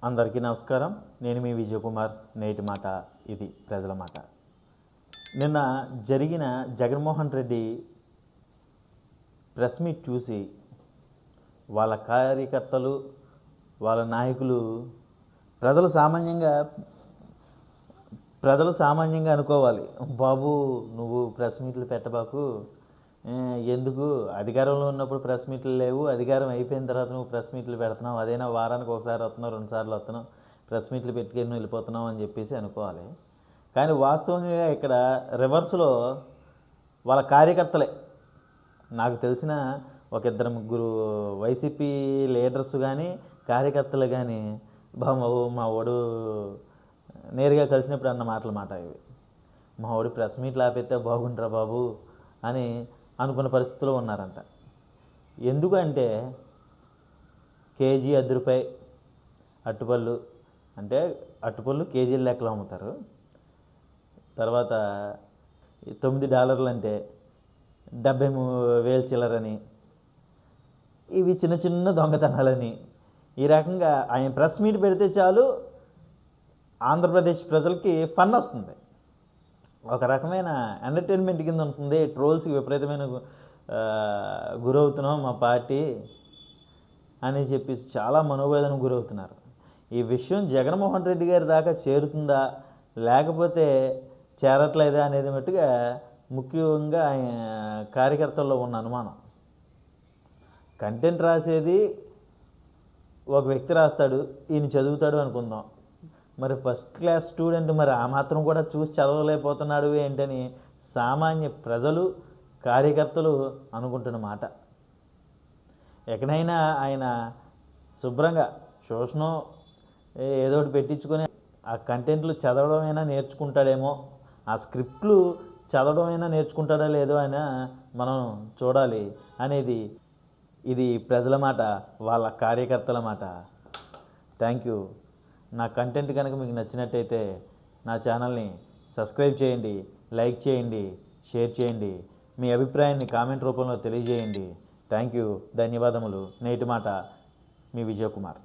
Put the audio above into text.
అందరికీ నమస్కారం. నేను మీ విజయ్ కుమార్. నేటి మాట ఇది ప్రజల మాట. నిన్న జరిగిన జగన్మోహన్ రెడ్డి ప్రెస్ మీట్ చూసి వాళ్ళ కార్యకర్తలు, వాళ్ళ నాయకులు ప్రజలు సామాన్యంగా అనుకోవాలి, బాబు నువ్వు ప్రెస్ మీట్లు పెట్టబాకు, ఎందుకు అధికారంలో ఉన్నప్పుడు ప్రెస్ మీట్లు లేవు, అధికారం అయిపోయిన తర్వాత నువ్వు ప్రెస్ మీట్లు పెడుతున్నావు, అదైనా వారానికి ఒకసారి వస్తున్నావు, 2 సార్లు వస్తున్నావు, ప్రెస్ మీట్లు పెట్టుకొని వెళ్ళిపోతున్నావు అని చెప్పేసి అనుకోవాలి. కానీ వాస్తవంగా ఇక్కడ రివర్స్లో వాళ్ళ కార్యకర్తలే, నాకు తెలిసిన ఒక 2-3 వైసీపీ లీడర్స్ కానీ కార్యకర్తలు కానీ బాబు మా వాడు నేరుగా కలిసినప్పుడు అన్న మాట ఇవి, మా వాడు ప్రెస్ మీట్లు ఆపేస్తే బాగుంటారా బాబు అని అనుకున్న పరిస్థితిలో ఉన్నారంట. ఎందుకంటే కేజీ ₹10 అట్టుపళ్ళు, అంటే అట్టుపళ్ళు కేజీల లెక్కలో అమ్ముతారు. తర్వాత $9 అంటే 73,000 చిల్లరని, ఇవి చిన్న చిన్న దొంగతనాలని, ఈ రకంగా ఆయన ప్రెస్ మీట్ పెడితే చాలు ఆంధ్రప్రదేశ్ ప్రజలకి ఫన్ వస్తుంది, ఒక రకమైన ఎంటర్టైన్మెంట్ కింద ఉంటుంది. ట్రోల్స్కి విపరీతమైన గురవుతున్నాం మా పార్టీ అని చెప్పేసి చాలా మనోవేదనకు గురవుతున్నారు. ఈ విషయం జగన్మోహన్ రెడ్డి గారి దాకా చేరుతుందా లేకపోతే చేరట్లేదా అనేది మట్టుగా ముఖ్యంగా ఆయన కార్యకర్తల్లో ఉన్న అనుమానం. కంటెంట్ రాసేది ఒక వ్యక్తి రాస్తాడు, ఈయన చదువుతాడు అనుకుందాం. మరి ఫస్ట్ క్లాస్ స్టూడెంట్ మరి ఆ మాత్రం కూడా చూసి చదవలేకపోతున్నాడు ఏంటని సామాన్య ప్రజలు, కార్యకర్తలు అనుకుంటున్న మాట. ఎక్కడైనా ఆయన శుభ్రంగా శోషణం ఏదో ఒకటి పెట్టించుకొని ఆ కంటెంట్లు చదవడమైనా నేర్చుకుంటాడేమో, ఆ స్క్రిప్ట్లు చదవడమైనా నేర్చుకుంటాడో లేదో అయినా మనం చూడాలి అనేది ఇది ప్రజల మాట, వాళ్ళ కార్యకర్తల మాట. Thank you. నా కంటెంట్ కనుక మీకు నచ్చినట్టయితే నా ఛానల్ని సబ్స్క్రైబ్ చేయండి, లైక్ చేయండి, షేర్ చేయండి, మీ అభిప్రాయాన్ని కామెంట్ రూపంలో తెలియజేయండి. Thank you. ధన్యవాదములు. నేటి మాట మీ విజయ్ కుమార్.